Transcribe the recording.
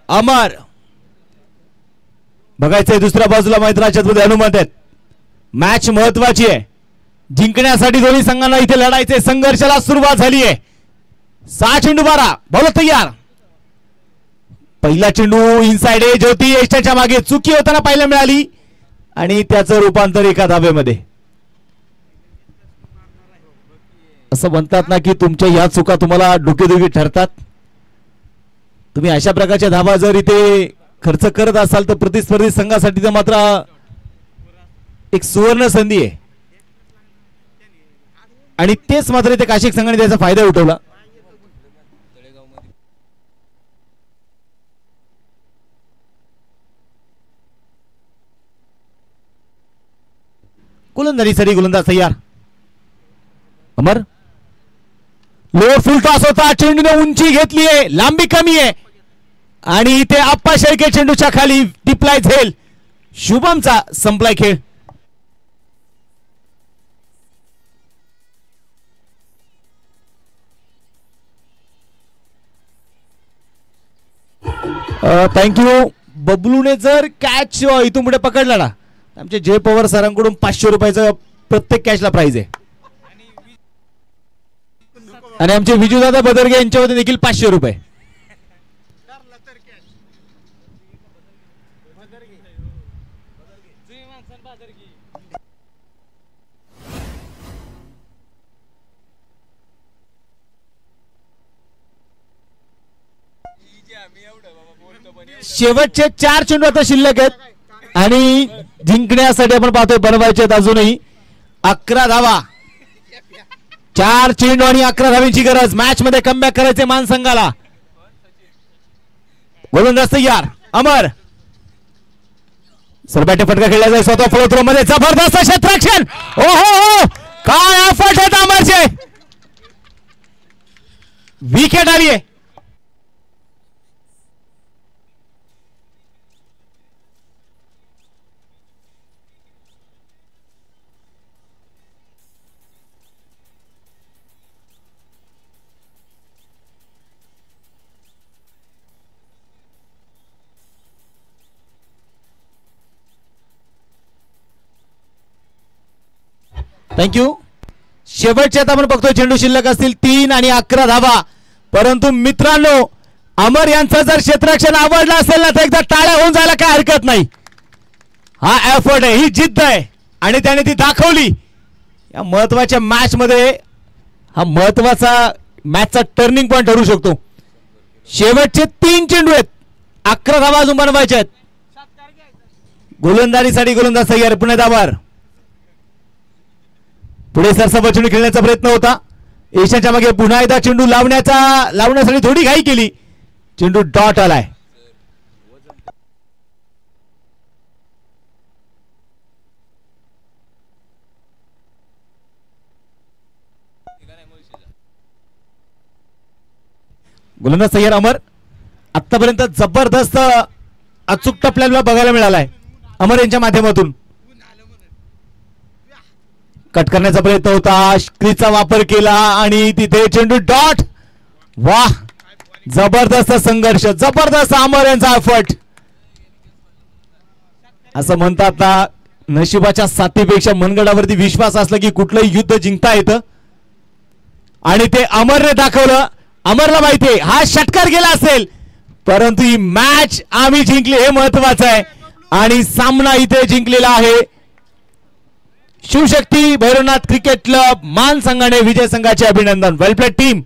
अमर बघायचंय दुसऱ्या बाजूला मैदानाच्या मध्ये हनुमंत आहेत. मॅच महत्वाची आहे, जिंकण्यासाठी दोन्ही संघांना इथे लढायचे. संघर्षाला सुरुवात झाली आहे. 6 चेंडू 12 बॉल तयार. पहिला चेंडू इनसाइड आहे. ज्योती यशाच्या मागे चुकी होताना पाहायला मिळाली आणि त्याचं रूपांतर एका धाब्यामध्ये. असं म्हणतात ना की तुमच्या या चुका तुम्हाला डोकेदुखी ठरतात. तुम्ही अशा प्रकारच्या धाबा जर इथे खर्च करत असाल तर प्रतिस्पर्धी संघासाठी तर मात्र एक सुवर्ण संधी आहे आणि तेच मात्र इथे काशिक संघाने त्याचा फायदा उठवला. गोलंदाजीसाठी गोलंदाज तयार. अमर लोअर फुल टॉस होता. चेंडूने उंची घेतली आहे, लांबी कमी आहे आणि इथे आप्पा शेळके चेंडूच्या खाली टिपलाय झेल. शुभमचा संपलाय खेळ. थँक्यू. बबलूने जर कॅच इथून पुढे पकडला ना, आमचे जय पवार सरांकडून 500 रुपयाचं प्रत्येक कॅचला प्राइज आहे आणि आमचे विजूदादा बदरगे यांच्यामध्ये देखील 500 रुपये. शेवटचे 4 चेंडू आता शिल्लक आहेत आणि जिंकण्यासाठी आपण पाहतोय बनवायचे आहेत अजूनही 11 धावा. 4 चेंडू आणि 11 धावांची गरज. मॅच मध्ये कमबॅक करायचे मान संघाला. गोलंदाज तयार. अमर सरबॅटे फटका खेळला जाईल स्वतः फ्लो थ्रो मध्ये. जबरदस्त क्षेत्ररक्षण. ओहो काय एफर्ट आहेत अमरचे. विकेट आली आहे. थँक्यू. शेवटचे आता आपण बघतोय चेंडू शिल्लक असतील 3 आणि 11 धावा. परंतु मित्रांनो अमर यांचं जर क्षेत्ररक्षण आवडलं असेल ना तर एकदा टाळ्या होऊन जायला काय हरकत नाही. हा एफर्ट आहे, ही जिद्द आहे आणि त्याने ती दाखवली या महत्वाच्या मॅच मध्ये. हा महत्वाचा मॅचचा टर्निंग पॉइंट ठरू शकतो. शेवटचे 3 चेंडू आहेत, 11 धावा अजून बनवायचे आहेत. गोलंदाजीसाठी गोलंदाज तयार. पुणे दाबार पुढे सरसबा चेंडू खेळण्याचा प्रयत्न होता. यशाच्या मागे पुन्हा एकदा चेंडू लावण्यासाठी थोडी घाई केली. चेंडू डॉट आलाय. गोलंदाज तयार. अमर आतापर्यंत जबरदस्त अचूक टप्प्याला बघायला मिळालाय अमर यांच्या माध्यमातून. कट करण्याचा प्रयत्न होता, स्क्रीनचा वापर केला आणि तिथे चेंडू डॉट. वाह जबरदस्त संघर्ष, जबरदस्त अमर यांचा एफर्ट. असं म्हणतात ना नशिबाच्या साथीपेक्षा मनगडावरती विश्वास असला की कुठलंही युद्ध जिंकता येतं आणि ते अमरने दाखवलं. अमरला माहितीये हा षटकार गेला असेल परंतु ही मॅच आम्ही जिंकली हे महत्वाचं आहे आणि सामना इथे जिंकलेला आहे. शिवशक्ती भैरवनाथ क्रिकेट क्लब मान संघाने विजय संघाचे अभिनंदन. Well played team.